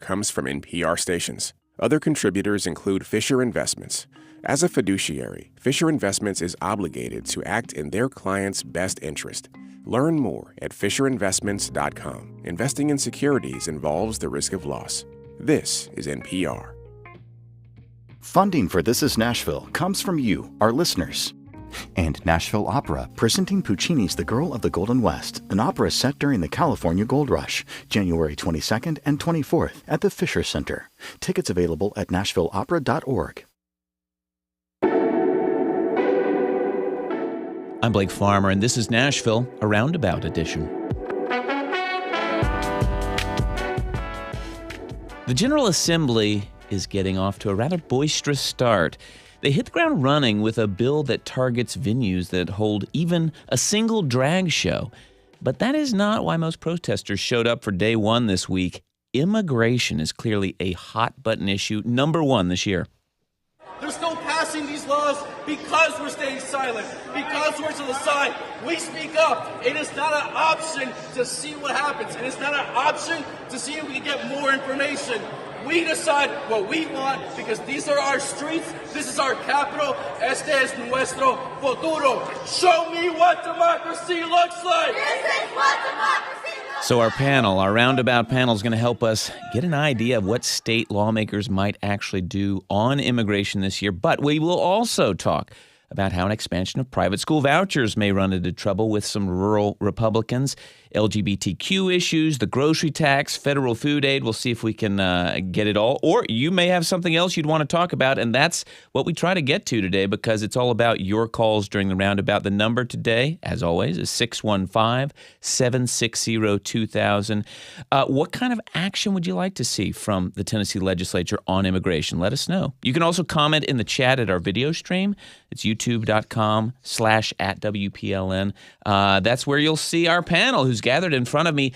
comes from NPR stations. Other contributors include Fisher Investments. As a fiduciary, Fisher Investments is obligated to act in their client's best interest. Learn more at fisherinvestments.com. Investing in securities involves the risk of loss. This is NPR. Funding for This Is Nashville comes from you, our listeners. And Nashville Opera, presenting Puccini's The Girl of the Golden West, an opera set during the California Gold Rush, January 22nd and 24th at the Fisher Center. Tickets available at nashvilleopera.org. I'm Blake Farmer, and this is Nashville, a Roundabout edition. The General Assembly is getting off to a rather boisterous start. They hit the ground running with a bill that targets venues that hold even a single drag show. But that is not why most protesters showed up for day one this week. Immigration is clearly a hot-button issue, number one this year. They're still passing these laws because we're staying silent, because we're to the side. We speak up. It is not an option to see what happens. It is not an option to see if we can get more information. We decide what we want because these are our streets. This is our capital. Este es nuestro futuro. Show me what democracy looks like. This is what democracy looks like. So our Roundabout panel is going to help us get an idea of what state lawmakers might actually do on immigration this year. But we will also talk about how an expansion of private school vouchers may run into trouble with some rural Republicans, LGBTQ issues, the grocery tax, federal food aid. We'll see if we can get it all. Or you may have something else you'd want to talk about, and that's what we try to get to today because it's all about your calls during the Roundabout. The number today, as always, is 615-760-2000. What kind of action would you like to see from the Tennessee Legislature on immigration? Let us know. You can also comment in the chat at our video stream. It's youtube.com/@WPLN. That's where you'll see our panel who's gathered in front of me.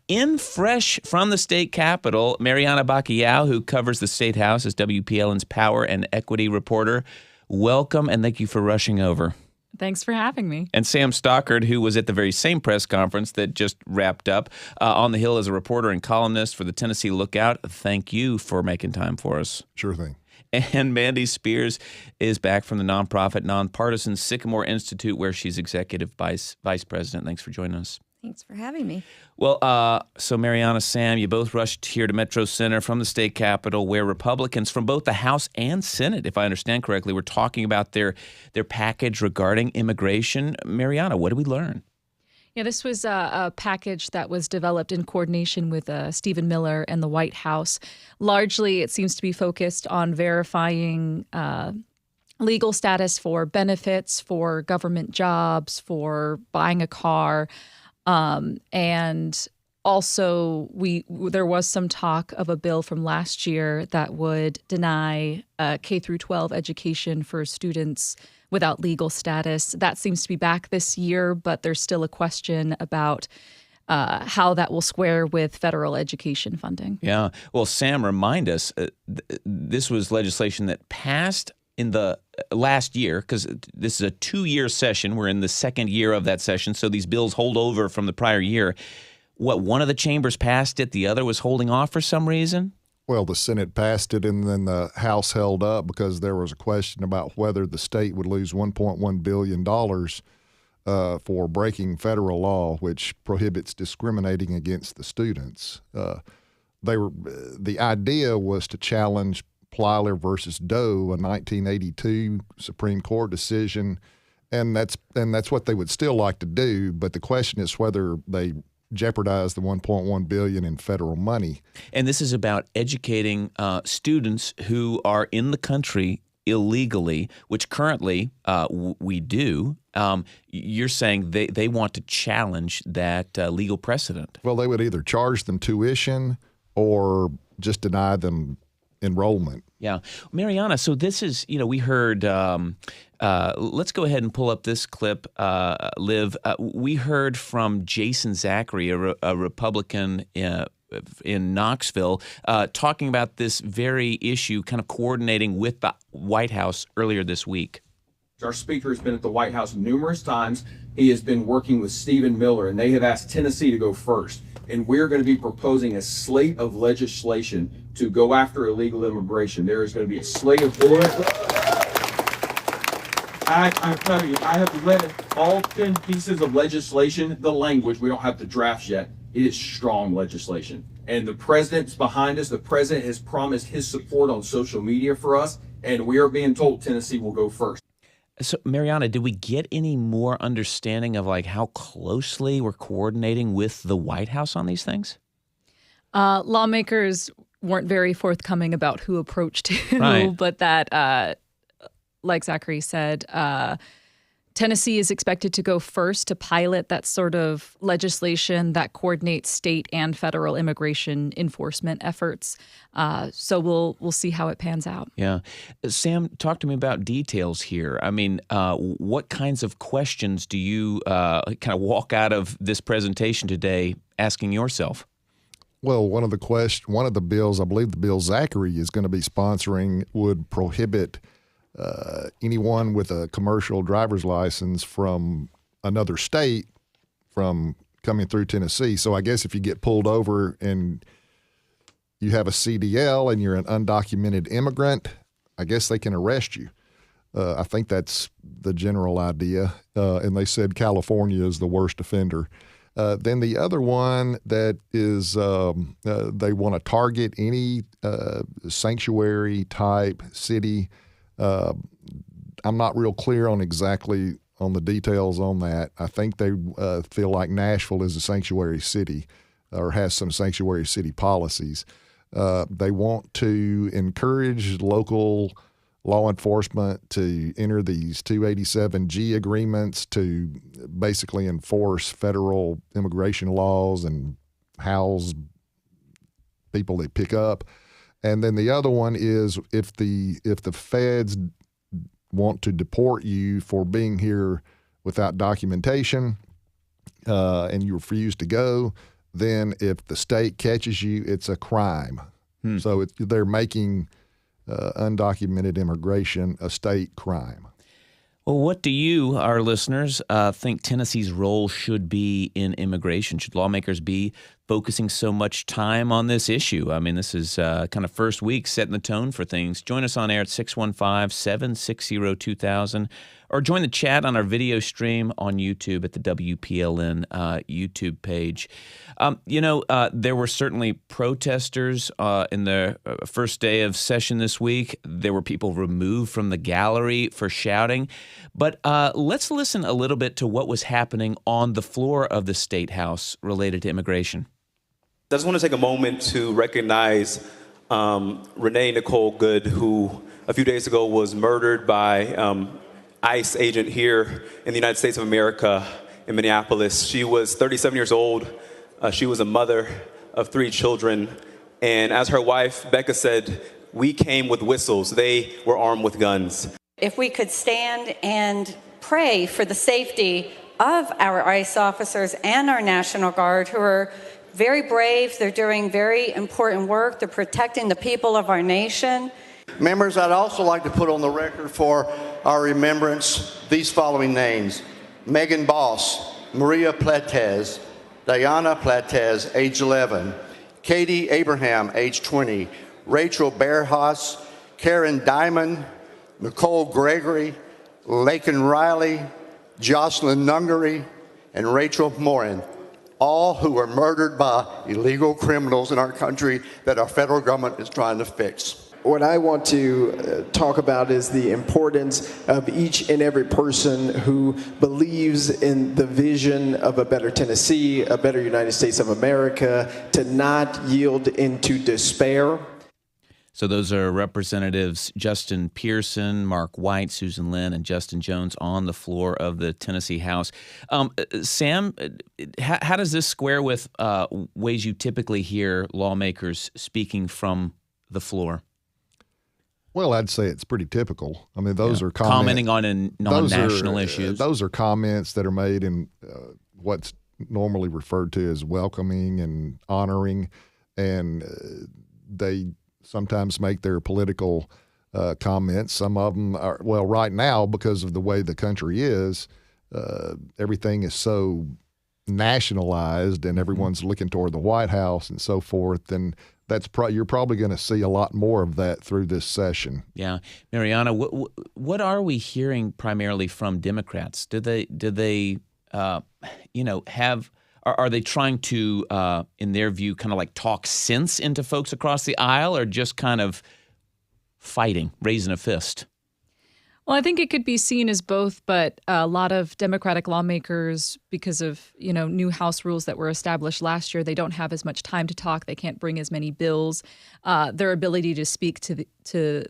In fresh from the state capitol, Marianna Bacallao, who covers the State House as WPLN's power and equity reporter. Welcome, and thank you for rushing over. Thanks for having me. And Sam Stockard, who was at the very same press conference that just wrapped up on the Hill as a reporter and columnist for the Tennessee Lookout. Thank you for making time for us. Sure thing. And Mandy Spears is back from the nonprofit, nonpartisan Sycamore Institute, where she's executive vice president. Thanks for joining us. Thanks for having me. Well, so Marianna, Sam, you both rushed here to Metro Center from the state capitol, where Republicans from both the House and Senate, if I understand correctly, were talking about their package regarding immigration. Marianna, what did we learn? Yeah, this was a package that was developed in coordination with Stephen Miller and the White House. Largely, it seems to be focused on verifying legal status for benefits, for government jobs, for buying a car. And also, there was some talk of a bill from last year that would deny K through 12 education for students without legal status. That seems to be back this year, but there's still a question about how that will square with federal education funding. Yeah. Well, Sam, remind us, this was legislation that passed in the last year, because this is a 2-year session. We're in the second year of that session, so these bills hold over from the prior year. What, one of the chambers passed it, the other was holding off for some reason? Well, the Senate passed it, and then the House held up because there was a question about whether the state would lose $1.1 billion for breaking federal law, which prohibits discriminating against the students. The idea was to challenge Plyler versus Doe, a 1982 Supreme Court decision, and that's what they would still like to do. But the question is whether they jeopardize the $1.1 billion in federal money. And this is about educating students who are in the country illegally, which currently we do. You're saying they want to challenge that legal precedent. Well, they would either charge them tuition or just deny them enrollment. Yeah. Marianna, so this is, we heard, let's go ahead and pull up this clip, Liv. We heard from Jason Zachary, a Republican in Knoxville, talking about this very issue, kind of coordinating with the White House earlier this week. Our speaker has been at the White House numerous times he has been working with Stephen Miller, and they have asked Tennessee to go first. And we're going to be proposing a slate of legislation to go after illegal immigration. There is going to be a slate of I tell you, I have read all 10 pieces of legislation. The language, we don't have the drafts yet. It is strong legislation. And the president's behind us. The president has promised his support on social media for us. And we are being told Tennessee will go first. So, Marianna, did we get any more understanding of like how closely we're coordinating with the White House on these things? Lawmakers weren't very forthcoming about who approached who, Right. but that, like Zachary said, Tennessee is expected to go first to pilot that sort of legislation that coordinates state and federal immigration enforcement efforts. So we'll see how it pans out. Yeah. Sam, talk to me about details here. I mean, what kinds of questions do you kind of walk out of this presentation today asking yourself? Well, one of the bills, I believe the bill Zachary is going to be sponsoring, would prohibit anyone with a commercial driver's license from another state from coming through Tennessee. So I guess if you get pulled over and you have a CDL and you're an undocumented immigrant, I guess they can arrest you. I think that's the general idea. And they said California is the worst offender. Then the other one that is they want to target any sanctuary type city. I'm not real clear on exactly on the details on that. I think they feel like Nashville is a sanctuary city or has some sanctuary city policies. They want to encourage local law enforcement to enter these 287G agreements to basically enforce federal immigration laws and house people they pick up. And then the other one is if the feds want to deport you for being here without documentation and you refuse to go, then if the state catches you, it's a crime. So they're making undocumented immigration a state crime. Well, what do you, our listeners, think Tennessee's role should be in immigration? Should lawmakers be focusing so much time on this issue? I mean, this is kind of first week setting the tone for things. Join us on air at 615-760-2000 or join the chat on our video stream on YouTube at the WPLN YouTube page. There were certainly protesters in the first day of session this week. There were people removed from the gallery for shouting. But let's listen a little bit to what was happening on the floor of the State House related to immigration. I just want to take a moment to recognize Renee Nicole Good, who a few days ago was murdered by ICE agent here in the United States of America in Minneapolis. She was 37 years old. She was a mother of 3 children. And as her wife, Becca, said, we came with whistles. They were armed with guns. If we could stand and pray for the safety of our ICE officers and our National Guard, who are very brave. They're doing very important work. They're protecting the people of our nation. Members, I'd also like to put on the record for our remembrance these following names: Megan Boss, Maria Platez, Diana Platez, age 11, Katie Abraham, age 20, Rachel Bearhouse, Karen Diamond, Nicole Gregory, Laken Riley, Jocelyn Nungary, and Rachel Morin, all who were murdered by illegal criminals in our country that our federal government is trying to fix. What I want to talk about is the importance of each and every person who believes in the vision of a better Tennessee, a better United States of America, to not yield into despair. So those are Representatives Justin Pearson, Mark White, Susan Lynn, and Justin Jones on the floor of the Tennessee House. Sam, how does this square with ways you typically hear lawmakers speaking from the floor? Well, I'd say it's pretty typical. I mean, those are commenting on non-national issues. Those are comments that are made in what's normally referred to as welcoming and honoring, and they sometimes make their political comments. Some of them are, well, right now, because of the way the country is, everything is so nationalized and everyone's looking toward the White House and so forth, and you're probably going to see a lot more of that through this session. Yeah, Marianna, what are we hearing primarily from Democrats? Do they have? Are they trying to, in their view, kind of like talk sense into folks across the aisle, or just kind of fighting, raising a fist? Well, I think it could be seen as both, but a lot of Democratic lawmakers, because of new House rules that were established last year, they don't have as much time to talk. They can't bring as many bills. Their ability to speak to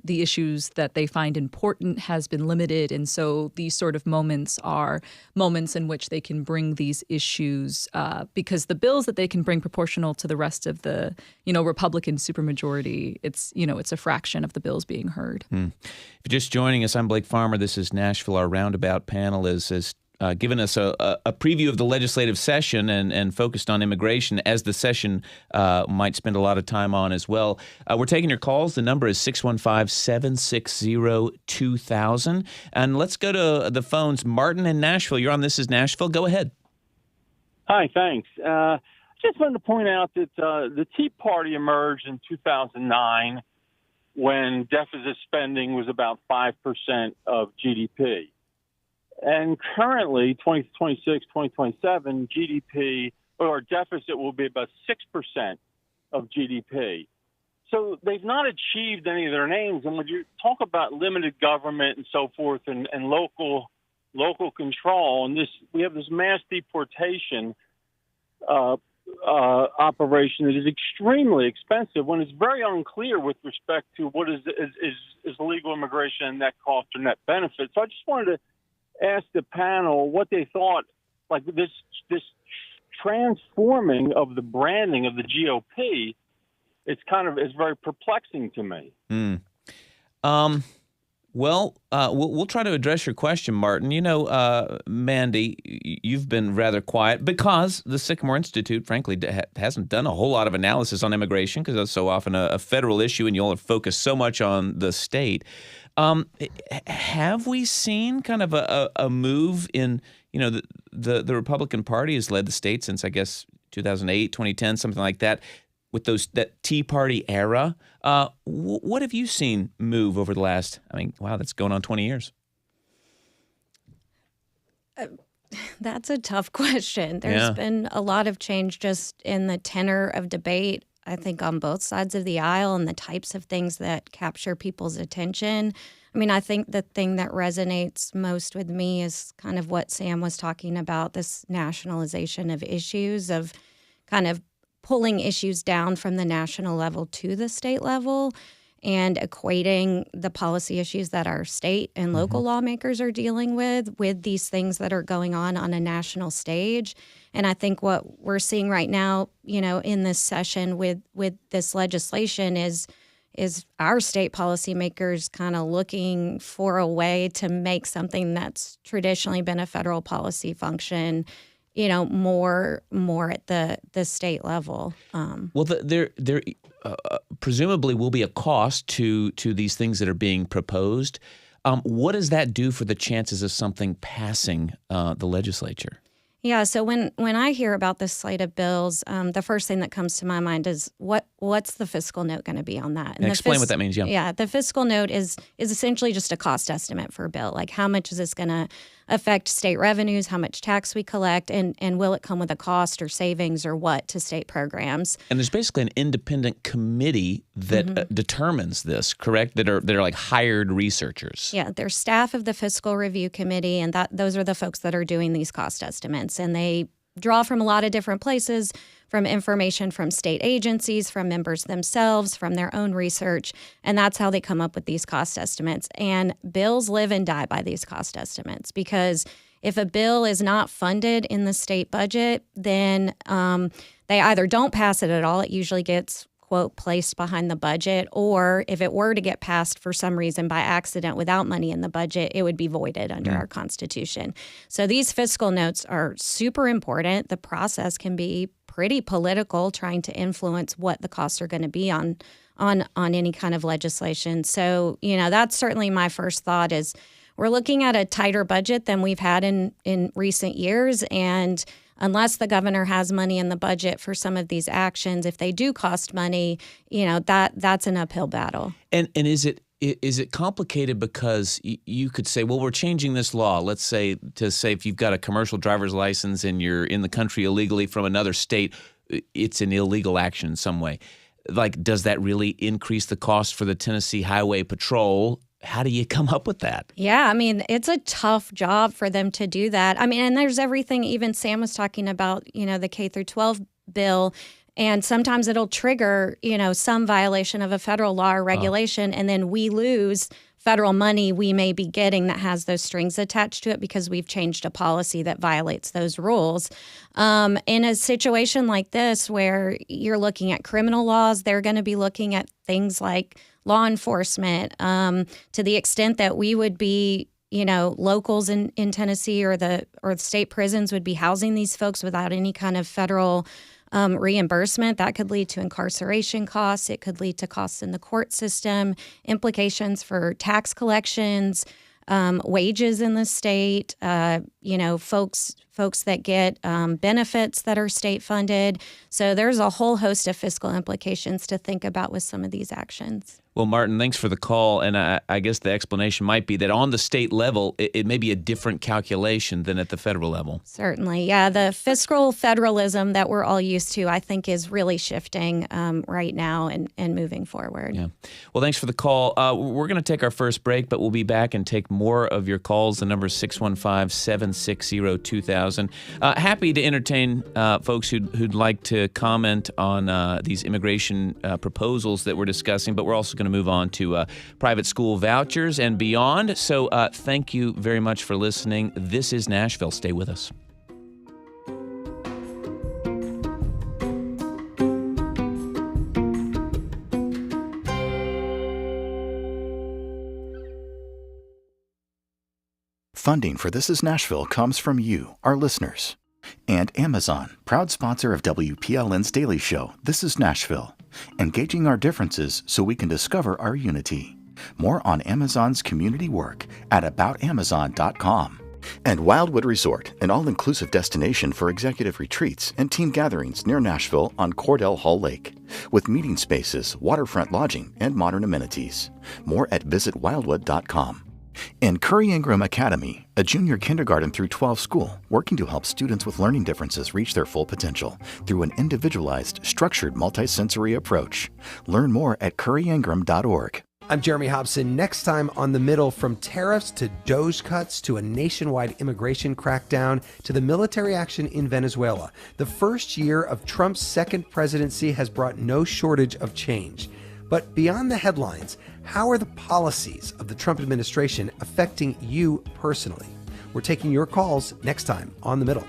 the issues that they find important has been limited, and so these sort of moments are moments in which they can bring these issues because the bills that they can bring proportional to the rest of the Republican supermajority, it's a fraction of the bills being heard. If you're just joining us, I'm Blake Farmer. This is Nashville. Our Roundabout panel is given us a preview of the legislative session and focused on immigration, as the session might spend a lot of time on as well. We're taking your calls. The number is 615-760-2000. And let's go to the phones. Martin in Nashville. You're on This is Nashville. Go ahead. Hi, thanks. Just wanted to point out that the Tea Party emerged in 2009 when deficit spending was about 5% of GDP. And currently, 2026, 2027, GDP or deficit will be about 6% of GDP. So they've not achieved any of their aims. And when you talk about limited government and so forth and local control, and we have this mass deportation operation that is extremely expensive, when it's very unclear with respect to what is illegal immigration and net cost or net benefit. So I just wanted to ask the panel what they thought, like this transforming of the branding of the GOP. It's very perplexing to me. Well, we'll try to address your question, Martin. Mandy, you've been rather quiet because the Sycamore Institute, frankly, hasn't done a whole lot of analysis on immigration because that's so often a federal issue and you all have focused so much on the state. Have we seen kind of a move in, the Republican Party has led the state since, I guess, 2008, 2010, something like that, with that Tea Party era. What have you seen move over the last, that's going on 20 years. That's a tough question. There's been a lot of change just in the tenor of debate, I think, on both sides of the aisle and the types of things that capture people's attention. I think the thing that resonates most with me is kind of what Sam was talking about, this nationalization of issues, of kind of pulling issues down from the national level to the state level and equating the policy issues that our state and local lawmakers are dealing with these things that are going on a national stage. And I think what we're seeing right now, in this session with this legislation is our state policymakers kind of looking for a way to make something that's traditionally been a federal policy function more at the state level. Well, there presumably will be a cost to these things that are being proposed. What does that do for the chances of something passing the legislature? Yeah, so when I hear about this slate of bills, the first thing that comes to my mind is what's the fiscal note going to be on that? And explain what that means, yeah. Yeah, the fiscal note is essentially just a cost estimate for a bill. Like, how much is this going to affect state revenues, how much tax we collect, and will it come with a cost or savings or what to state programs? And there's basically an independent committee that determines this, correct? That are like hired researchers. Yeah, they're staff of the Fiscal Review Committee, and those are the folks that are doing these cost estimates. And they draw from a lot of different places, from information from state agencies, from members themselves, from their own research, and that's how they come up with these cost estimates. And bills live and die by these cost estimates, because if a bill is not funded in the state budget, then they either don't pass it at all. It usually gets, quote, placed behind the budget, or if it were to get passed for some reason by accident without money in the budget, it would be voided under our Constitution. So these fiscal notes are super important. The process can be pretty political, trying to influence what the costs are going to be on any kind of legislation. So, that's certainly my first thought is we're looking at a tighter budget than we've had in recent years. And unless the governor has money in the budget for some of these actions, if they do cost money, that's an uphill battle. And is it complicated because you could say, well, we're changing this law, let's say, to say if you've got a commercial driver's license and you're in the country illegally from another state, it's an illegal action in some way. Like, does that really increase the cost for the Tennessee Highway Patrol? How do you come up with that? Yeah, I mean, it's a tough job for them to do that. I mean, and there's everything, even Sam was talking about, the K through 12 bill. And sometimes it'll trigger, some violation of a federal law or regulation, and then we lose federal money we may be getting that has those strings attached to it because we've changed a policy that violates those rules. In a situation like this where you're looking at criminal laws, they're going to be looking at things like law enforcement to the extent that we would be locals in Tennessee or the state prisons would be housing these folks without any kind of federal reimbursement. That could lead to incarceration costs. It could lead to costs in the court system, implications for tax collections, wages in the state, folks that get benefits that are state funded. So there's a whole host of fiscal implications to think about with some of these actions. Well, Martin, thanks for the call. And I guess the explanation might be that on the state level, it may be a different calculation than at the federal level. Certainly. Yeah. The fiscal federalism that we're all used to, I think, is really shifting right now and moving forward. Yeah. Well, thanks for the call. We're going to take our first break, but we'll be back and take more of your calls. The number is 615-760-2000. Happy to entertain folks who'd like to comment on these immigration proposals that we're discussing, but we're also going to move on to private school vouchers and beyond. So thank you very much for listening. This is Nashville. Stay with us. Funding for This Is Nashville comes from you, our listeners. And Amazon, proud sponsor of WPLN's daily show, This Is Nashville. Engaging our differences so we can discover our unity. More on Amazon's community work at aboutamazon.com. And Wildwood Resort, an all-inclusive destination for executive retreats and team gatherings near Nashville on Cordell Hall Lake, with meeting spaces, waterfront lodging, and modern amenities. More at visitwildwood.com. And Curry Ingram Academy, a junior kindergarten through 12 school, working to help students with learning differences reach their full potential through an individualized, structured, multisensory approach. Learn more at curryingram.org. I'm Jeremy Hobson. Next time on The Middle, from tariffs to DOGE cuts to a nationwide immigration crackdown to the military action in Venezuela. The first year of Trump's second presidency has brought no shortage of change. But beyond the headlines, how are the policies of the Trump administration affecting you personally? We're taking your calls next time on The Middle.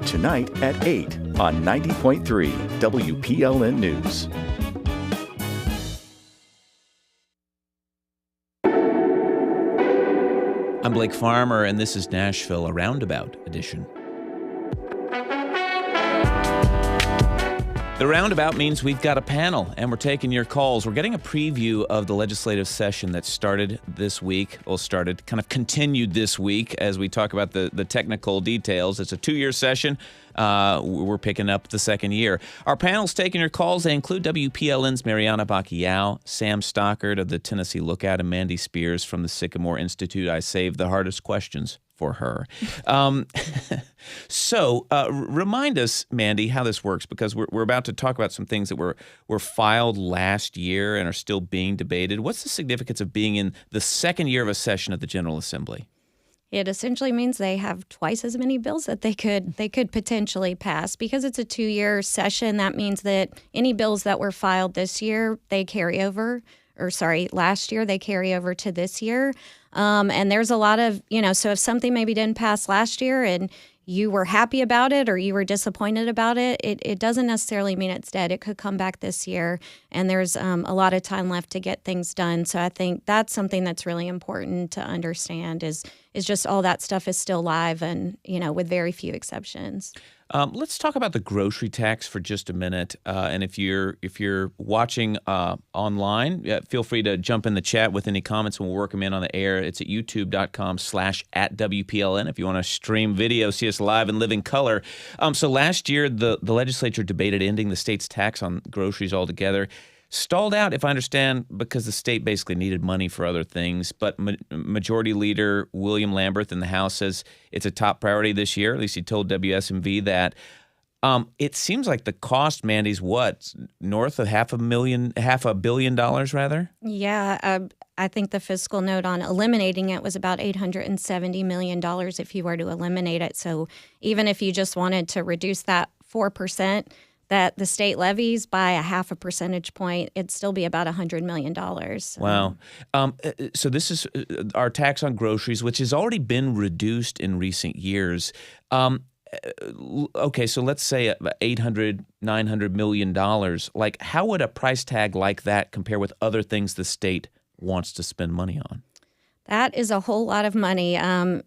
Tonight at 8 on 90.3 WPLN News. I'm Blake Farmer, and this is Nashville, a Roundabout edition. The Roundabout means we've got a panel, and we're taking your calls. We're getting a preview of the legislative session that started this week. Well, continued this week as we talk about the technical details. It's a 2-year session. We're picking up the second year. Our panel's taking your calls. They include WPLN's Marianna Bacallao, Sam Stockard of the Tennessee Lookout, and Mandy Spears from the Sycamore Institute. I saved the hardest questions for her. So remind us, Mandy, how this works, because we're about to talk about some things that were filed last year and are still being debated. What's the significance of being in the second year of a session of the General Assembly? It essentially means they have twice as many bills that they could potentially pass. Because it's a 2-year session, that means that any bills that were filed this year, they carry over. Last year, they carry over to this year. And there's a lot of, so if something maybe didn't pass last year and you were happy about it or you were disappointed about it, it doesn't necessarily mean it's dead. It could come back this year, and there's a lot of time left to get things done. So I think that's something that's really important to understand is It's just all that stuff is still live and, with very few exceptions. Let's talk about the grocery tax for just a minute. And if you're watching online, feel free to jump in the chat with any comments, and we'll work them in on the air. It's at youtube.com/@WPLN. If you want to stream video, see us live in living color. So last year, the legislature debated ending the state's tax on groceries altogether. Stalled out, if I understand, because the state basically needed money for other things. But Majority Leader William Lamberth in the House says it's a top priority this year. At least he told WSMV that. It seems like the cost, Mandy's what? North of $500 million, rather? Yeah, I think the fiscal note on eliminating it was about $870 million if you were to eliminate it. So even if you just wanted to reduce that 4%, that the state levies by a 0.5 percentage point, it'd still be about $100 million. Wow. So this is our tax on groceries, which has already been reduced in recent years. Okay, so let's say $800, $900 million. Like, how would a price tag like that compare with other things the state wants to spend money on? That is a whole lot of money. One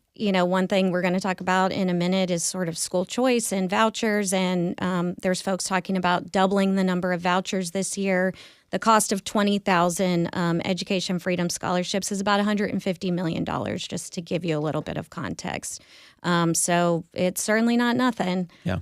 thing we're going to talk about in a minute is sort of school choice and vouchers. And there's folks talking about doubling the number of vouchers this year. The cost of 20,000 education freedom scholarships is about $150 million, just to give you a little bit of context. So it's certainly not nothing. Yeah.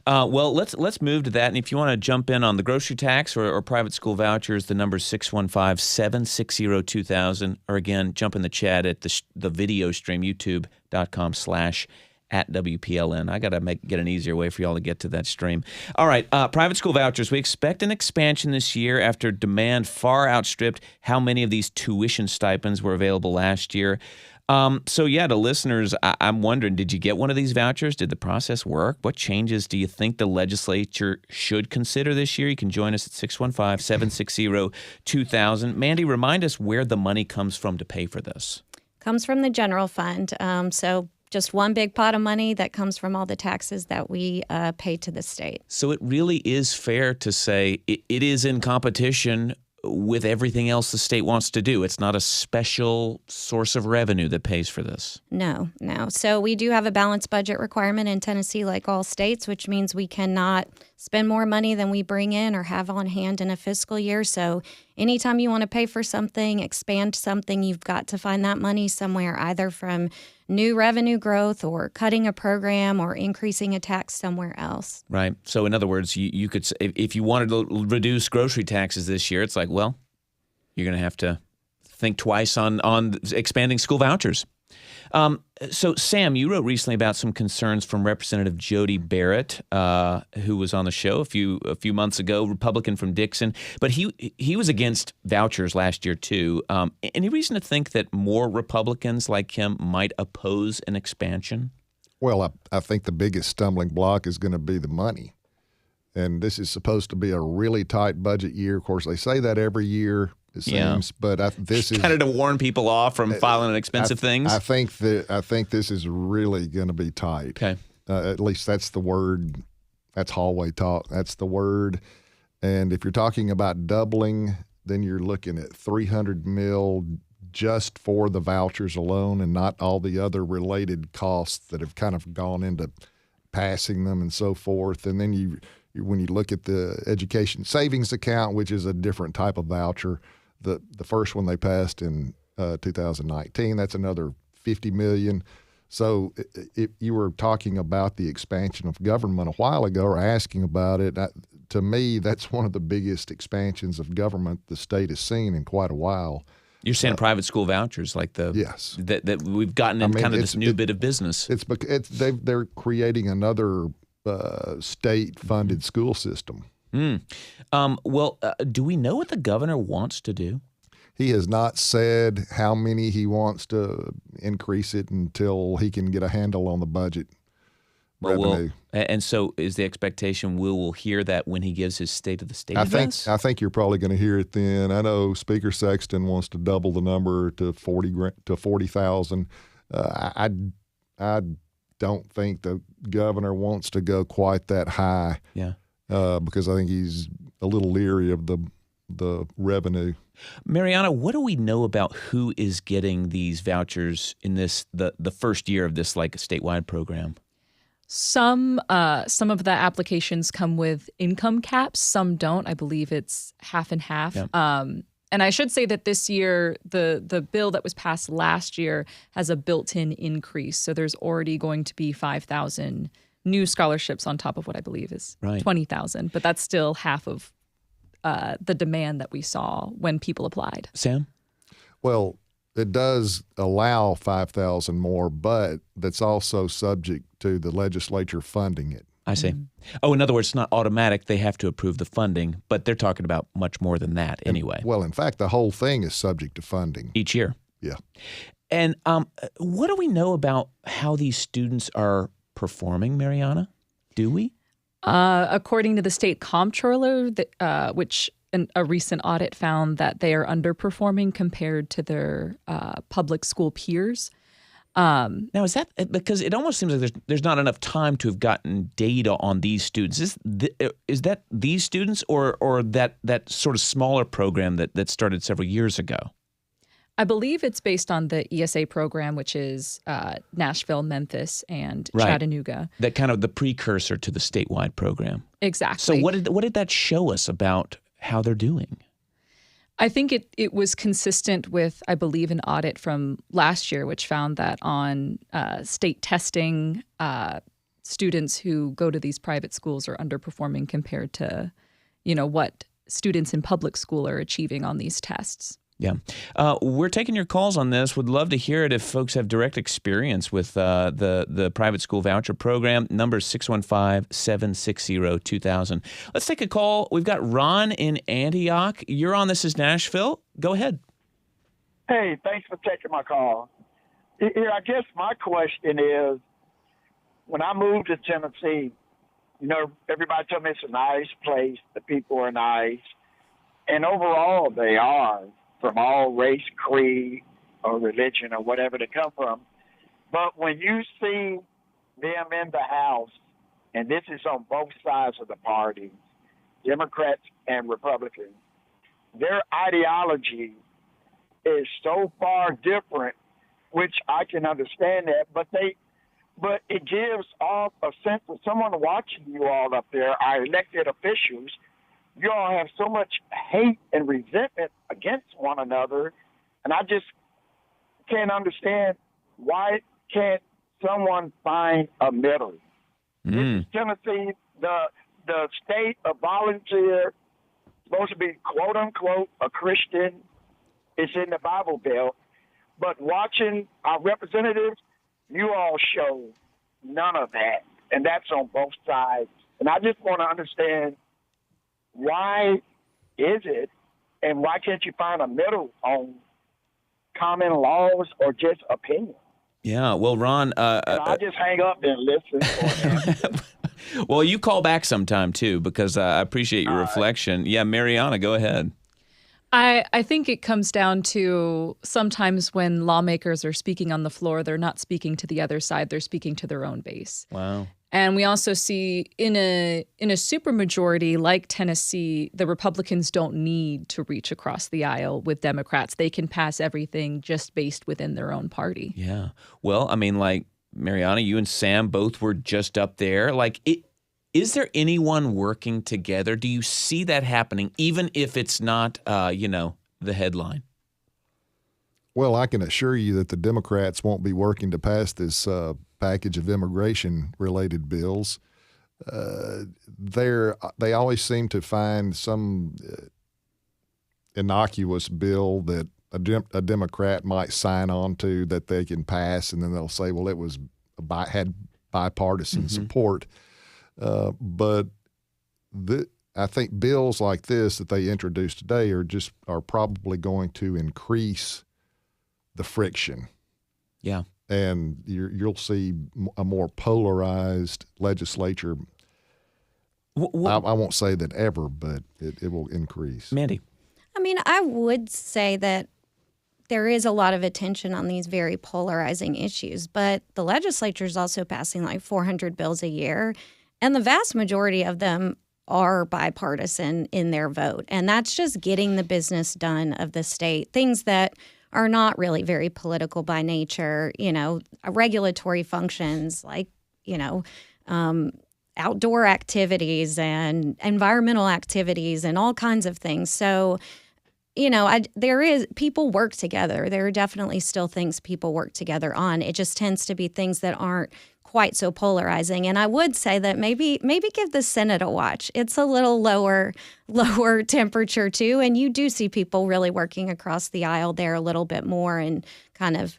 Well, let's move to that. And if you want to jump in on the grocery tax or private school vouchers, the number is 615-760-2000. Or again, jump in the chat at the video stream, youtube.com/@WPLN. I got to get an easier way for y'all to get to that stream. All right, private school vouchers. We expect an expansion this year after demand far outstripped how many of these tuition stipends were available last year. So yeah, to listeners, I'm wondering, did you get one of these vouchers? Did the process work? What changes do you think the legislature should consider this year? You can join us at 615-760-2000. Mandy, remind us where the money comes from to pay for this. Comes from the general fund. So just one big pot of money that comes from all the taxes that we pay to the state. So it really is fair to say it is in competition with everything else the state wants to do. It's not a special source of revenue that pays for this. No. So we do have a balanced budget requirement in Tennessee, like all states, which means we cannot spend more money than we bring in or have on hand in a fiscal year. So anytime you want to pay for something, expand something, you've got to find that money somewhere, either from new revenue growth or cutting a program or increasing a tax somewhere else. Right. So in other words, you could, if you wanted to reduce grocery taxes this year, it's like, well, you're going to have to think twice on expanding school vouchers. So, Sam, you wrote recently about some concerns from Representative Jody Barrett, who was on the show a few months ago, Republican from Dixon. But he was against vouchers last year, too. Any reason to think that more Republicans like him might oppose an expansion? Well, I think the biggest stumbling block is going to be the money. And this is supposed to be a really tight budget year. Of course, they say that every year. It seems, but this is kind of to warn people off from filing expensive things. I think this is really going to be tight. Okay, at least that's the word. That's hallway talk. That's the word. And if you're talking about doubling, then you're looking at $300 million just for the vouchers alone, and not all the other related costs that have kind of gone into passing them and so forth. And then when you look at the education savings account, which is a different type of voucher. The first one they passed in 2019, that's another $50 million. So if you were talking about the expansion of government a while ago or asking about it, to me, that's one of the biggest expansions of government the state has seen in quite a while. You're saying private school vouchers, like yes, that we've gotten in kind of this new bit of business. They're creating another state-funded school system. Well, do we know what the governor wants to do? He has not said how many he wants to increase it until he can get a handle on the budget revenue. And so is the expectation we'll hear that when he gives his State of the State address? I think you're probably going to hear it then. I know Speaker Sexton wants to double the number to 40,000. I don't think the governor wants to go quite that high. Yeah. Because I think he's a little leery of the the revenue. Marianna, what do we know about who is getting these vouchers in the first year of this like statewide program? Some of the applications come with income caps. Some don't. I believe it's half and half. Yeah. And I should say that this year, the bill that was passed last year has a built-in increase. So there's already going to be 5,000 new scholarships on top of what I believe is 20,000. But that's still half of the demand that we saw when people applied. Sam? Well, it does allow 5,000 more, but that's also subject to the legislature funding it. I see. Oh, in other words, it's not automatic. They have to approve the funding, but they're talking about much more than that anyway. Well, in fact, the whole thing is subject to funding. Each year? Yeah. And what do we know about how these students are performing, Marianna? Do we? According to the state comptroller, which a recent audit found that they are underperforming compared to their public school peers. Now, is that because it almost seems like there's not enough time to have gotten data on these students? Is that these students or that sort of smaller program that started several years ago? I believe it's based on the ESA program, which is Nashville, Memphis, and Chattanooga. That kind of the precursor to the statewide program. Exactly. So what did that show us about how they're doing? I think it was consistent with, I believe, an audit from last year, which found that on state testing, students who go to these private schools are underperforming compared to, what students in public school are achieving on these tests. Yeah. We're taking your calls on this. Would love to hear it if folks have direct experience with the private school voucher program. Number 615-760-2000. Let's take a call. We've got Ron in Antioch. You're on This Is Nashville. Go ahead. Hey, thanks for taking my call. I guess my question is, when I moved to Tennessee, everybody told me it's a nice place. The people are nice. And overall, they are. From all race, creed, or religion, or whatever they come from. But when you see them in the House, and this is on both sides of the party, Democrats and Republicans, their ideology is so far different, which I can understand that, but it gives off a sense of someone watching you all up there, our elected officials. You all have so much hate and resentment against one another, and I just can't understand why can't someone find a middle. This is Tennessee, the state of volunteer, supposed to be quote unquote a Christian. It's in the Bible Belt, but watching our representatives, you all show none of that, and that's on both sides. And I just want to understand. Why is it, and why can't you find a middle on common laws or just opinion? Yeah, well, Ron... and I just hang up and listen. Well, you call back sometime, too, because I appreciate your reflection. Right. Yeah, Marianna, go ahead. I think it comes down to sometimes when lawmakers are speaking on the floor, they're not speaking to the other side, they're speaking to their own base. Wow. And we also see in a supermajority like Tennessee, the Republicans don't need to reach across the aisle with Democrats. They can pass everything just based within their own party. Yeah. Well, I mean, like, Marianna, you and Sam both were just up there. Like, is there anyone working together? Do you see that happening, even if it's not, the headline? Well, I can assure you that the Democrats won't be working to pass this package of immigration-related bills. They always seem to find some innocuous bill that a Democrat might sign on to that they can pass, and then they'll say, well, it was had bipartisan support. But I think bills like this that they introduced today are probably going to increase the friction. Yeah. And you'll see a more polarized legislature. I won't say that ever, but it will increase. Mandy. I mean, I would say that there is a lot of attention on these very polarizing issues, but the legislature is also passing like 400 bills a year, and the vast majority of them are bipartisan in their vote. And that's just getting the business done of the state, things that are not really very political by nature, regulatory functions like, outdoor activities and environmental activities and all kinds of things. So, people work together. There are definitely still things people work together on. It just tends to be things that aren't quite so polarizing. And I would say that maybe give the Senate a watch. It's a little lower temperature too. And you do see people really working across the aisle there a little bit more and kind of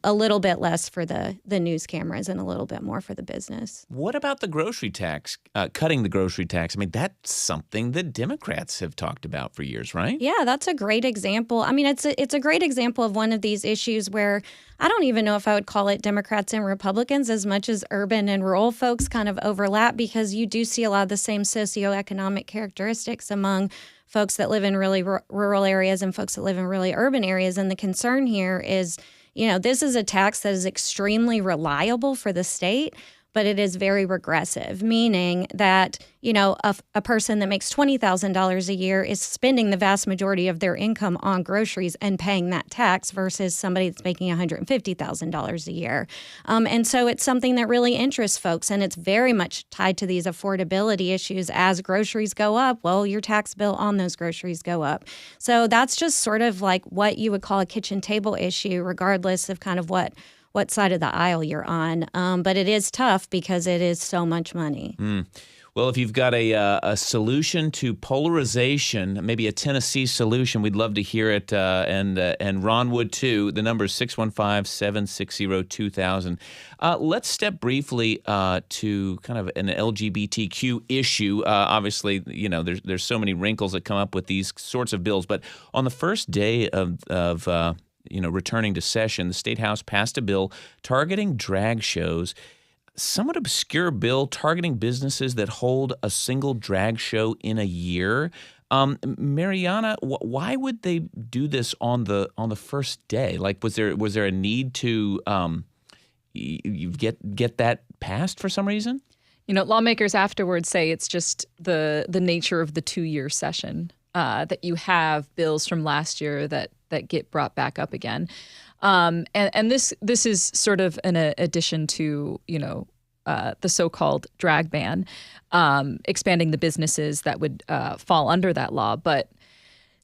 a little bit less for the news cameras and a little bit more for the business. What about the grocery tax, cutting the grocery tax? I mean, that's something that Democrats have talked about for years, right? Yeah, that's a great example. I mean, it's a great example of one of these issues where I don't even know if I would call it Democrats and Republicans as much as urban and rural folks kind of overlap, because you do see a lot of the same socioeconomic characteristics among folks that live in really rural areas and folks that live in really urban areas. And the concern here is, this is a tax that is extremely reliable for the state, but it is very regressive, meaning that, a person that makes $20,000 a year is spending the vast majority of their income on groceries and paying that tax versus somebody that's making $150,000 a year. And so it's something that really interests folks, and it's very much tied to these affordability issues. As groceries go up, well, your tax bill on those groceries go up. So that's just sort of like what you would call a kitchen table issue, regardless of kind of what side of the aisle you're on. But it is tough because it is so much money. Well, if you've got a solution to polarization, maybe a Tennessee solution, we'd love to hear it. And Ron would too. The number is 615-760-2000. Let's step briefly to kind of an LGBTQ issue. Obviously, there's so many wrinkles that come up with these sorts of bills. But on the first day of returning to session, the State House passed a bill targeting drag shows, somewhat obscure bill targeting businesses that hold a single drag show in a year. Marianna, why would they do this on the first day? Like, was there a need to get that passed for some reason? Lawmakers afterwards say it's just the nature of the 2-year session that you have bills from last year that get brought back up again. And this is sort of an addition to, the so-called drag ban, expanding the businesses that would fall under that law. But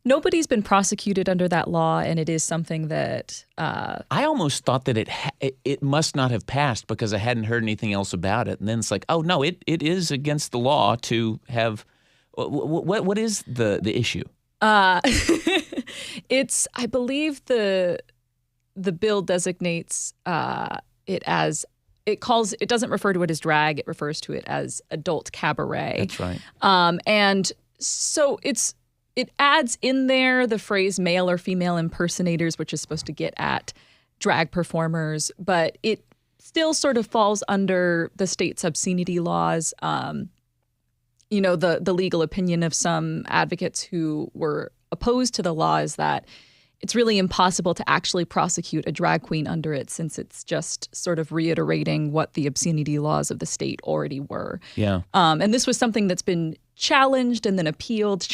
nobody's been prosecuted under that law, and it is something that I almost thought that it must not have passed because I hadn't heard anything else about it. And then it's like, oh no, it is against the law to have. What is the issue? It's, I believe the bill designates it as, it doesn't refer to it as drag, it refers to it as adult cabaret. That's right. And so it adds in there the phrase male or female impersonators, which is supposed to get at drag performers, but it still sort of falls under the state obscenity laws. The legal opinion of some advocates who were opposed to the law is that it's really impossible to actually prosecute a drag queen under it, since it's just sort of reiterating what the obscenity laws of the state already were. Yeah. And this was something that's been challenged and then appealed,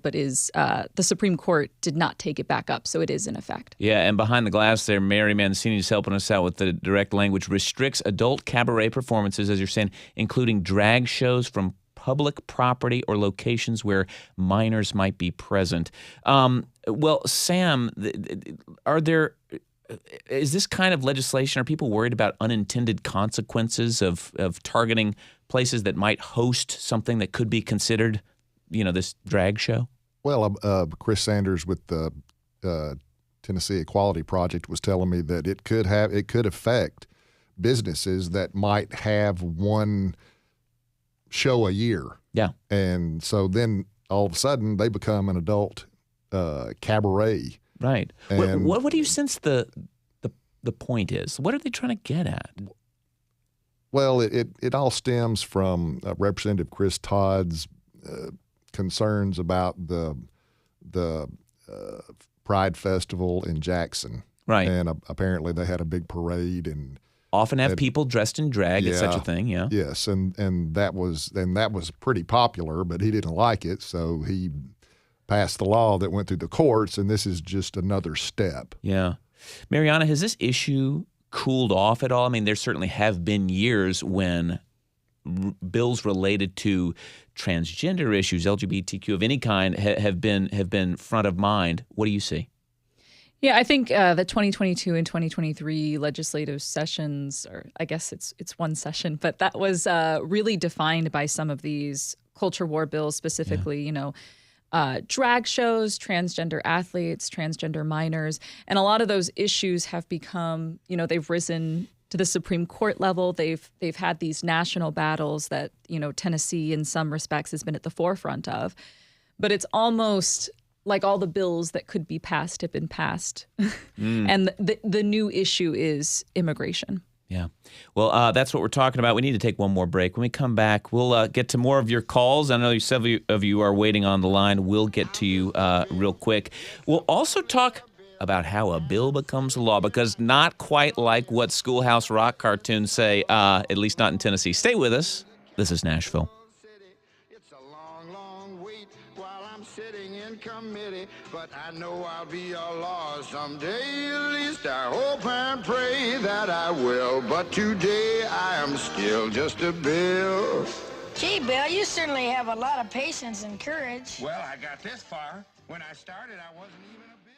but is the Supreme Court did not take it back up, so it is in effect. Yeah, and behind the glass there, Mary Mancini is helping us out with the direct language. Restricts adult cabaret performances, as you're saying, including drag shows from public property or locations where minors might be present. Well, Sam, is this kind of legislation, are people worried about unintended consequences of targeting places that might host something that could be considered, this drag show? Well, Chris Sanders with the Tennessee Equality Project was telling me that it could affect businesses that might have one show a year. Yeah. And so then all of a sudden they become an adult cabaret. Right. And what do you sense the point is? What are they trying to get at? Well, it all stems from Representative Chris Todd's concerns about the Pride Festival in Jackson. Right. And apparently they had a big parade, and often have people dressed in drag. It's such a Yeah. thing, yeah. Yes, and that was pretty popular, but he didn't like it, so he passed the law that went through the courts, and this is just another step. Yeah. Marianna, has this issue cooled off at all? I mean, there certainly have been years when bills related to transgender issues, LGBTQ of any kind, have been front of mind. What do you see? Yeah, I think the 2022 and 2023 legislative sessions, or I guess it's one session, but that was really defined by some of these culture war bills, specifically, drag shows, transgender athletes, transgender minors. And a lot of those issues have become, they've risen to the Supreme Court level. They've had these national battles that, Tennessee in some respects has been at the forefront of. But it's almost like all the bills that could be passed have been passed. And the new issue is immigration. Yeah. Well, that's what we're talking about. We need to take one more break. When we come back, we'll get to more of your calls. I know several of you are waiting on the line. We'll get to you real quick. We'll also talk about how a bill becomes a law, because not quite like what Schoolhouse Rock cartoons say, at least not in Tennessee. Stay with us. This is Nashville. Committee, but I know I'll be a law someday. At least I hope and pray that I will. But today I am still just a bill. Gee, Bill, you certainly have a lot of patience and courage. Well, I got this far. When I started, I wasn't even a bill.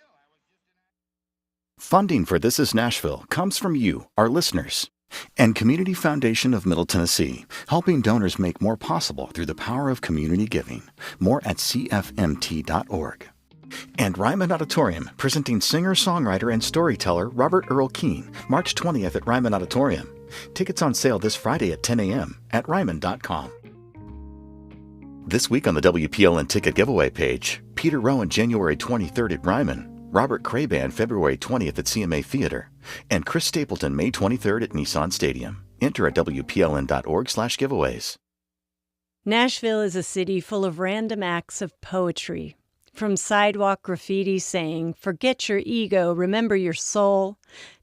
Funding for This Is Nashville comes from you, our listeners, and Community Foundation of Middle Tennessee, helping donors make more possible through the power of community giving. More at cfmt.org. And Ryman Auditorium, presenting singer-songwriter and storyteller Robert Earl Keane, March 20th at Ryman Auditorium. Tickets on sale this Friday at 10 a.m. at ryman.com. This week on the WPLN ticket giveaway page, Peter Rowan January 23rd at Ryman, Robert Craban February 20th at CMA Theater, and Chris Stapleton May 23rd at Nissan Stadium. Enter at WPLN.org/giveaways. Nashville is a city full of random acts of poetry. From sidewalk graffiti saying, "Forget your ego, remember your soul,"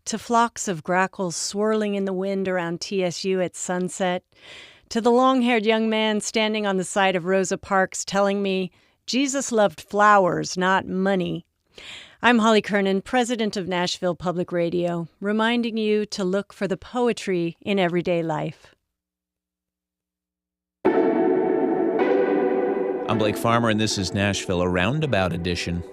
to flocks of grackles swirling in the wind around TSU at sunset, to the long-haired young man standing on the side of Rosa Parks telling me, "Jesus loved flowers, not money." I'm Holly Kernan, president of Nashville Public Radio, reminding you to look for the poetry in everyday life. I'm Blake Farmer, and this is Nashville, a Roundabout edition.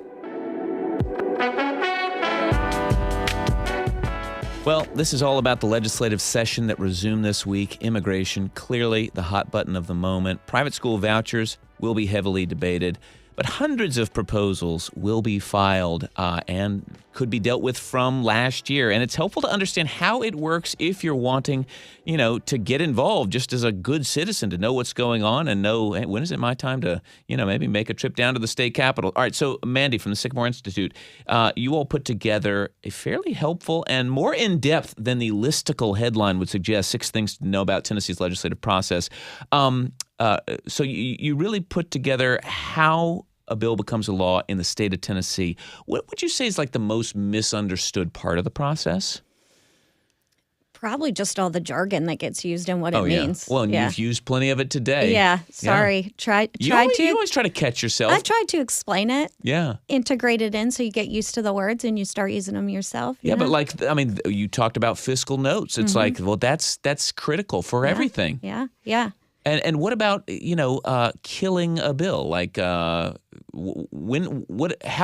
Well, this is all about the legislative session that resumed this week. Immigration, clearly the hot button of the moment. Private school vouchers will be heavily debated. But hundreds of proposals will be filed and could be dealt with from last year. And it's helpful to understand how it works if you're wanting, to get involved just as a good citizen, to know what's going on and know, hey, when is it my time to, maybe make a trip down to the state capitol. All right, so Mandy from the Sycamore Institute, you all put together a fairly helpful and more in-depth than the listicle headline would suggest, 6 things to know about Tennessee's legislative process. So you really put together how a bill becomes a law in the state of Tennessee. What would you say is like the most misunderstood part of the process? Probably just all the jargon that gets used and what it means. Well, and you've used plenty of it today. Yeah, sorry. Yeah. You always try to catch yourself. I've tried to explain it. Yeah. Integrate it in so you get used to the words and you start using them yourself. Yeah, but you talked about fiscal notes. It's like, well, that's critical for everything. Yeah, yeah. And what about, killing a bill? Like, how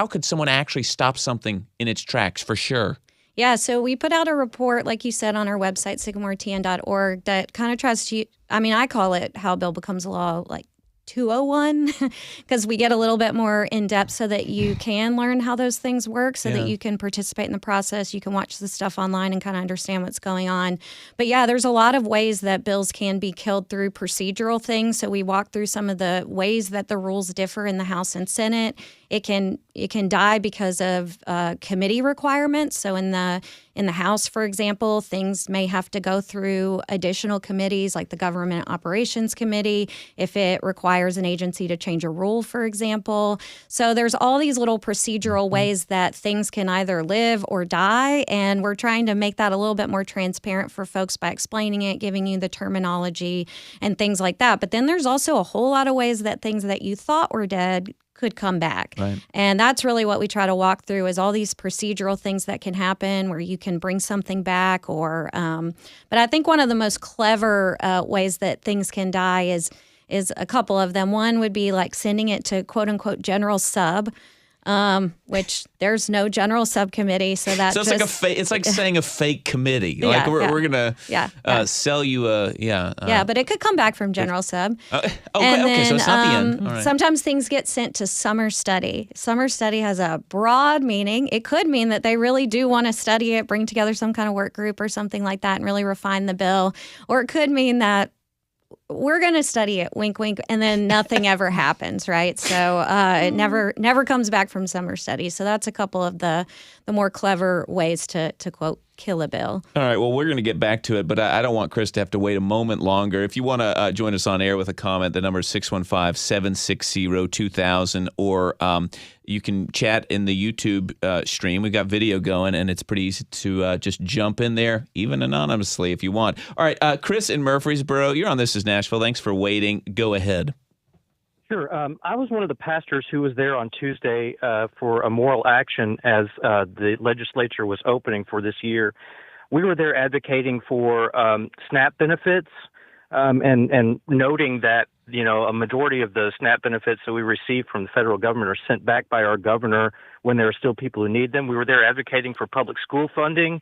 could someone actually stop something in its tracks for sure? Yeah, so we put out a report, like you said, on our website, sycamoretn.org, that kind of tries to, I call it How a Bill Becomes a Law, like 201, because we get a little bit more in depth so that you can learn how those things work, so that you can participate in the process. You can watch the stuff online and kind of understand what's going on. But yeah, there's a lot of ways that bills can be killed through procedural things. So we walk through some of the ways that the rules differ in the House and Senate. It can die because of committee requirements. So in the House, for example, things may have to go through additional committees like the Government Operations Committee if it requires an agency to change a rule, for example. So there's all these little procedural ways that things can either live or die, and we're trying to make that a little bit more transparent for folks by explaining it, giving you the terminology and things like that. But then there's also a whole lot of ways that things that you thought were dead could come back. Right. And that's really what we try to walk through is all these procedural things that can happen where you can bring something back or but I think one of the most clever ways that things can die is a couple of them. One would be like sending it to quote unquote general sub, which there's no general subcommittee. So that's so it's it's like saying a fake committee. Like we're gonna sell you a but it could come back from general sub. Okay, so it's not the end. All right. Sometimes things get sent to summer study. Summer study has a broad meaning. It could mean that they really do want to study it, bring together some kind of work group or something like that and really refine the bill. Or it could mean that we're going to study it, wink, wink, and then nothing ever happens, right? So it never comes back from summer study. So that's a couple of the more clever ways to quote, kill a bill. All right, well, we're going to get back to it, but I don't want Chris to have to wait a moment longer. If you want to join us on air with a comment, the number is 615-760-2000, or you can chat in the YouTube stream. We've got video going, and it's pretty easy to just jump in there, even anonymously if you want. All right, Chris in Murfreesboro, you're on This Is Nashville. Thanks for waiting. Go ahead. Sure. I was one of the pastors who was there on Tuesday for a moral action as the legislature was opening for this year. We were there advocating for SNAP benefits and noting that, a majority of the SNAP benefits that we received from the federal government are sent back by our governor when there are still people who need them. We were there advocating for public school funding,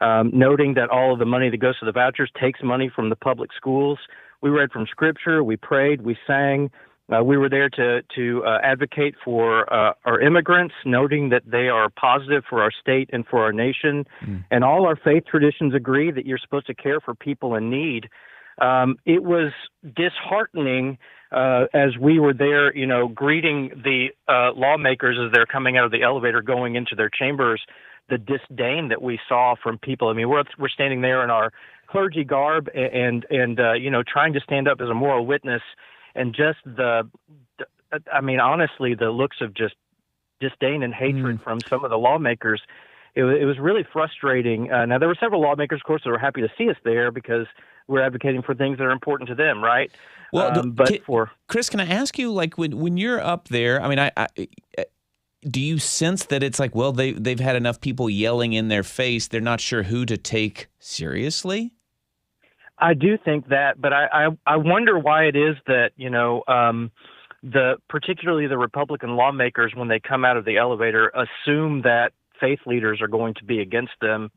noting that all of the money that goes to the vouchers takes money from the public schools. We read from Scripture, we prayed, we sang. We were there to advocate for our immigrants, noting that they are positive for our state and for our nation. And all our faith traditions agree that you're supposed to care for people in need. It was disheartening as we were there, greeting the lawmakers as they're coming out of the elevator going into their chambers, the disdain that we saw from people. I mean, we're standing there in our clergy garb and trying to stand up as a moral witness. And just honestly, the looks of just disdain and hatred from some of the lawmakers, it was really frustrating. Now, there were several lawmakers, of course, that were happy to see us there because we're advocating for things that are important to them, right? Well, Chris, can I ask you, like, when you're up there, do you sense that it's like, well, they've had enough people yelling in their face, they're not sure who to take seriously? I do think that, but I wonder why it is that, particularly the Republican lawmakers, when they come out of the elevator, assume that faith leaders are going to be against them,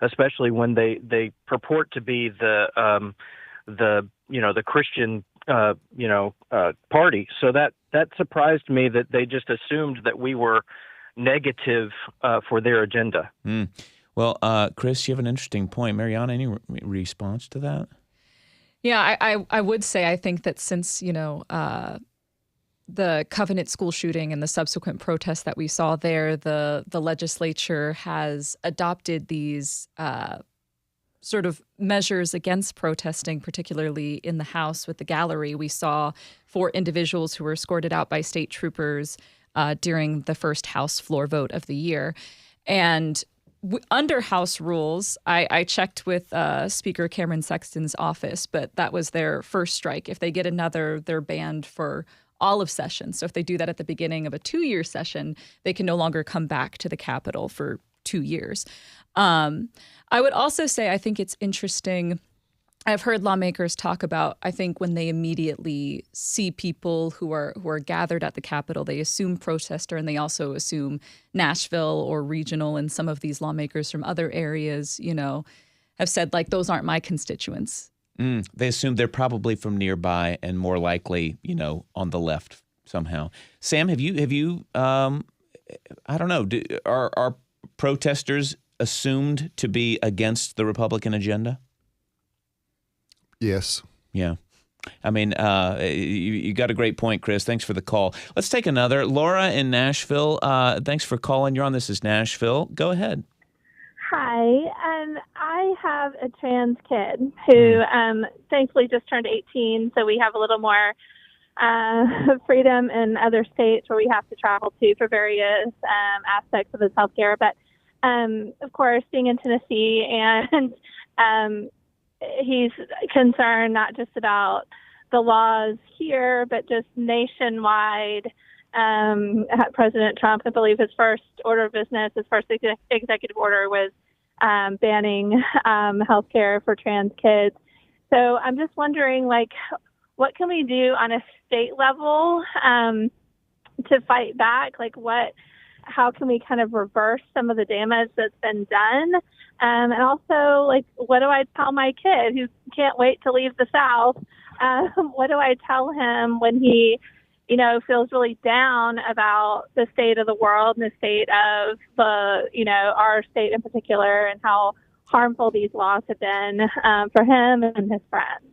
especially when they purport to be the Christian party. So that surprised me that they just assumed that we were negative for their agenda. Well, Chris, you have an interesting point. Marianna, any response to that? Yeah, I would say I think that since, the Covenant school shooting and the subsequent protests that we saw there, the legislature has adopted these sort of measures against protesting, particularly in the House with the gallery. We saw 4 individuals who were escorted out by state troopers during the first House floor vote of the year. And under House rules, I checked with Speaker Cameron Sexton's office, but that was their first strike. If they get another, they're banned for all of session. So if they do that at the beginning of a 2-year session, they can no longer come back to the Capitol for 2 years. I would also say I think it's interesting. I've heard lawmakers talk about, I think when they immediately see people who are gathered at the Capitol, they assume protester, and they also assume Nashville or regional, and some of these lawmakers from other areas, have said, like, those aren't my constituents. They assume they're probably from nearby and more likely, on the left somehow. Sam, have you I don't know, are protesters assumed to be against the Republican agenda? Yes. Yeah. I mean, you got a great point, Chris. Thanks for the call. Let's take another. Laura in Nashville, thanks for calling. You're on This Is Nashville. Go ahead. Hi. I have a trans kid who thankfully just turned 18, so we have a little more freedom in other states where we have to travel to for various aspects of his healthcare. But, of course, being in Tennessee, and he's concerned not just about the laws here, but just nationwide. President Trump, I believe his first order of business, his first executive order was banning health care for trans kids. So I'm just wondering, what can we do on a state level to fight back? How can we kind of reverse some of the damage that's been done? And also, what do I tell my kid who can't wait to leave the South? What do I tell him when he feels really down about the state of the world and the state of our state in particular, and how harmful these laws have been for him and his friends?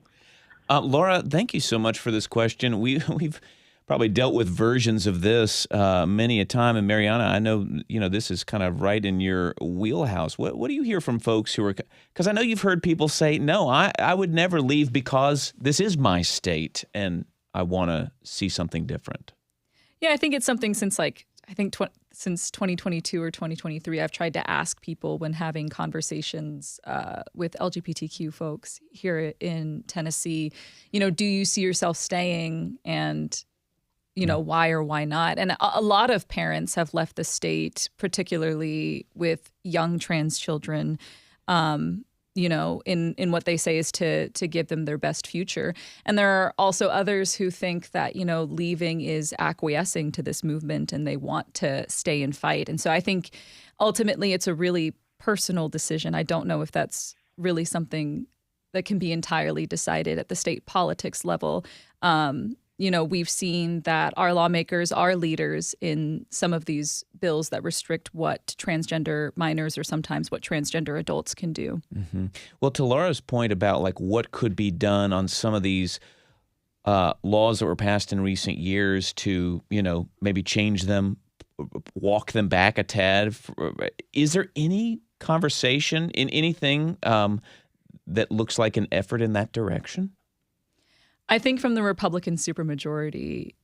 Laura, thank you so much for this question. We've probably dealt with versions of this many a time. And Marianna, I know, this is kind of right in your wheelhouse. What do you hear from folks who are, because I know you've heard people say, no, I would never leave because this is my state and I want to see something different. Yeah, I think it's something since since 2022 or 2023, I've tried to ask people when having conversations with LGBTQ folks here in Tennessee, do you see yourself staying, and why or why not? And a lot of parents have left the state, particularly with young trans children, in what they say is to give them their best future. And there are also others who think that, leaving is acquiescing to this movement and they want to stay and fight. And so I think ultimately it's a really personal decision. I don't know if that's really something that can be entirely decided at the state politics level. We've seen that our lawmakers are leaders in some of these bills that restrict what transgender minors or sometimes what transgender adults can do. Mm-hmm. Well, to Laura's point about what could be done on some of these laws that were passed in recent years to, maybe change them, walk them back a tad. Is there any conversation in anything that looks like an effort in that direction? I think from the Republican supermajority,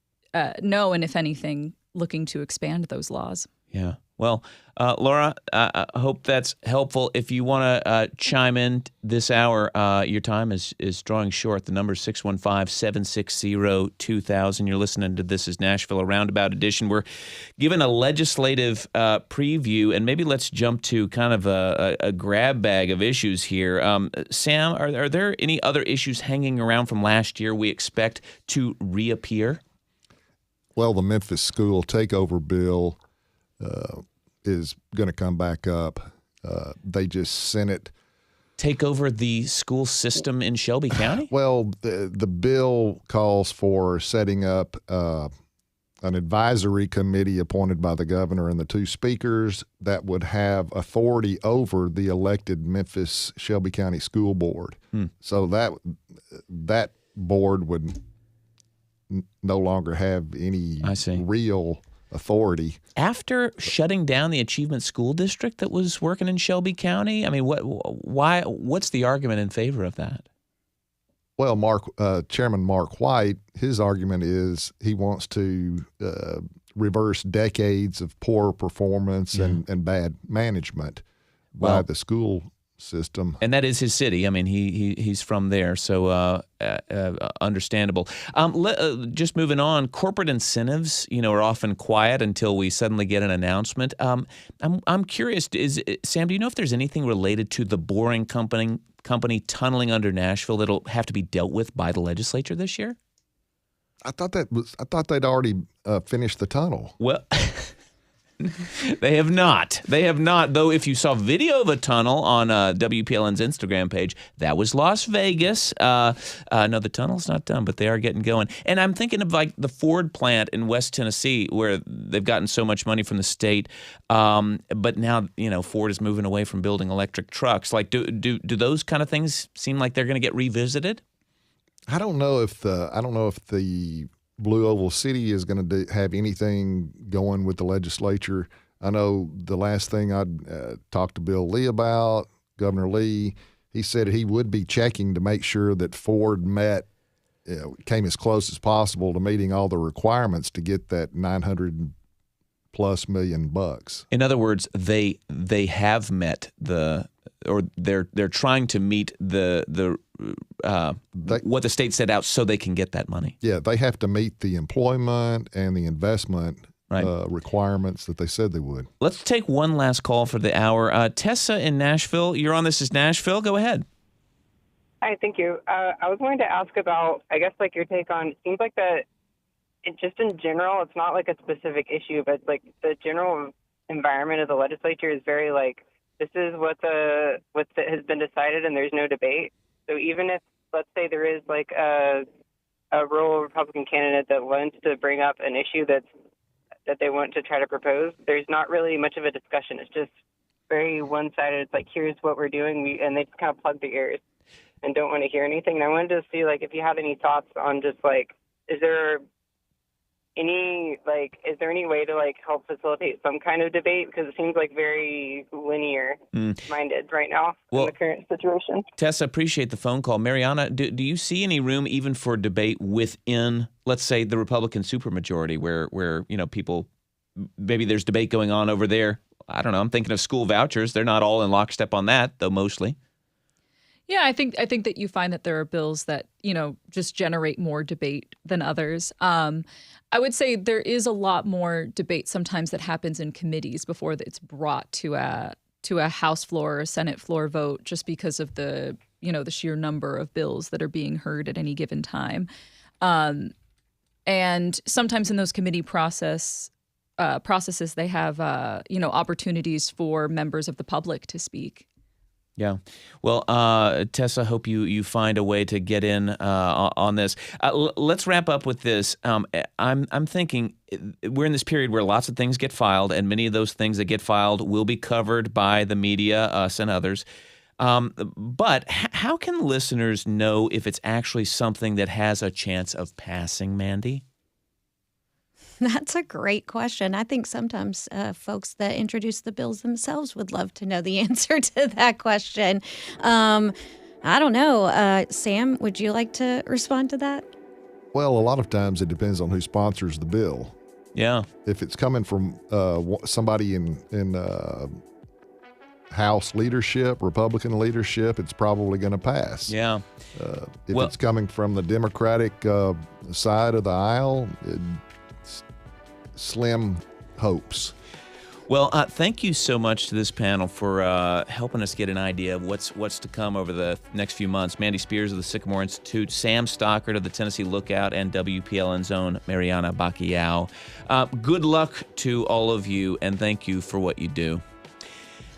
no, and if anything, looking to expand those laws. Yeah. Well, Laura, I hope that's helpful. If you want to chime in this hour, your time is drawing short. The number is 615-760-2000. You're listening to This Is Nashville, a Roundabout edition. We're given a legislative preview, and maybe let's jump to kind of a grab bag of issues here. Sam, are there any other issues hanging around from last year we expect to reappear? Well, the Memphis school takeover bill is going to come back up. They just sent it. Take over the school system in Shelby County? Well, the bill calls for setting up an advisory committee appointed by the governor and the two speakers that would have authority over the elected Memphis Shelby County School Board. So that board would no longer have any real authority. After shutting down the Achievement School District that was working in Shelby County? I mean, what's the argument in favor of that? Well, Chairman Mark White, his argument is he wants to reverse decades of poor performance and bad management by the school system. And that is his city. I mean, he's from there, so understandable. Just moving on, corporate incentives, are often quiet until we suddenly get an announcement. I'm curious, Sam, do you know if there's anything related to the Boring Company tunneling under Nashville that'll have to be dealt with by the legislature this year? I thought they'd already finished the tunnel. Well, They have not. Though if you saw video of a tunnel on WPLN's Instagram page, that was Las Vegas. No, the tunnel's not done, but they are getting going. And I'm thinking of the Ford plant in West Tennessee where they've gotten so much money from the state. But now, Ford is moving away from building electric trucks. Do those kind of things seem like they're going to get revisited? I don't know if the Blue Oval City is going to have anything going with the legislature. I know the last thing I'd talked to Bill Lee about, Governor Lee, he said he would be checking to make sure that Ford came as close as possible to meeting all the requirements to get that $900+ million. In other words, they have met they're trying to meet what the state set out so they can get that money. Yeah, they have to meet the employment and the investment requirements that they said they would. Let's take one last call for the hour. Tessa in Nashville, you're on This Is Nashville. Go ahead. Hi, thank you. I was going to ask about, I guess, like your take on, it seems like that just in general, it's not like a specific issue, but like the general environment of the legislature is very like, this is what has been decided and there's no debate. So even if, let's say there is like a rural Republican candidate that wants to bring up an issue that they want to try to propose, there's not really much of a discussion. It's just very one-sided. It's like, here's what we're doing, and they just kind of plug their ears and don't want to hear anything. And I wanted to see, like, if you had any thoughts on just, like, is there any way to, like, help facilitate some kind of debate? Because it seems, like, very linear-minded right now in the current situation. Tessa, appreciate the phone call. Marianna, do you see any room even for debate within, let's say, the Republican supermajority where people, maybe there's debate going on over there? I don't know. I'm thinking of school vouchers. They're not all in lockstep on that, though, mostly. Yeah, I think that you find that there are bills that, just generate more debate than others. I would say there is a lot more debate sometimes that happens in committees before it's brought to a House floor or a Senate floor vote, just because of the sheer number of bills that are being heard at any given time. And sometimes in those committee processes, they have opportunities for members of the public to speak. Yeah. Well, Tessa, hope you find a way to get in on this. Let's wrap up with this. I'm thinking we're in this period where lots of things get filed, and many of those things that get filed will be covered by the media, us and others. But how can listeners know if it's actually something that has a chance of passing, Mandy? That's a great question. I think sometimes folks that introduce the bills themselves would love to know the answer to that question. I don't know. Sam, would you like to respond to that? Well, a lot of times it depends on who sponsors the bill. Yeah. If it's coming from somebody in House leadership, Republican leadership, it's probably going to pass. Yeah. If it's coming from the Democratic side of the aisle, slim hopes. Well, thank you so much to this panel for helping us get an idea of what's to come over the next few months. Mandy Spears of the Sycamore Institute, Sam Stockard of the Tennessee Lookout, and WPLN's own Marianna Bacallao. Good luck to all of you, and thank you for what you do.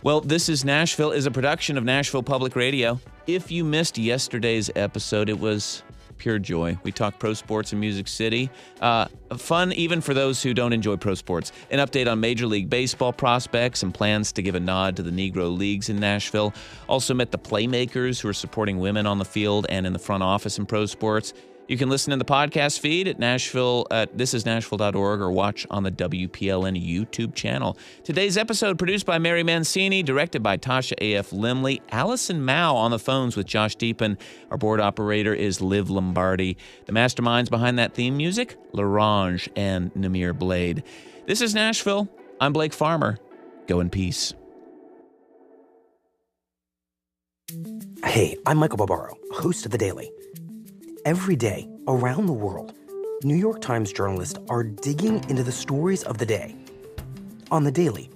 Well, This Is Nashville is a production of Nashville Public Radio. If you missed yesterday's episode, it was pure joy. We talked pro sports in Music City. Fun even for those who don't enjoy pro sports. An update on Major League Baseball prospects and plans to give a nod to the Negro Leagues in Nashville. Also met the playmakers who are supporting women on the field and in the front office in pro sports. You can listen in the podcast feed at thisisnashville.org or watch on the WPLN YouTube channel. Today's episode produced by Mary Mancini, directed by Tasha A.F. Limley, Allison Mao on the phones with Josh Deepen. Our board operator is Liv Lombardi. The masterminds behind that theme music, LaRange and Namir Blade. This is Nashville. I'm Blake Farmer. Go in peace. Hey, I'm Michael Barbaro, host of The Daily. Every day, around the world, New York Times journalists are digging into the stories of the day. On The Daily,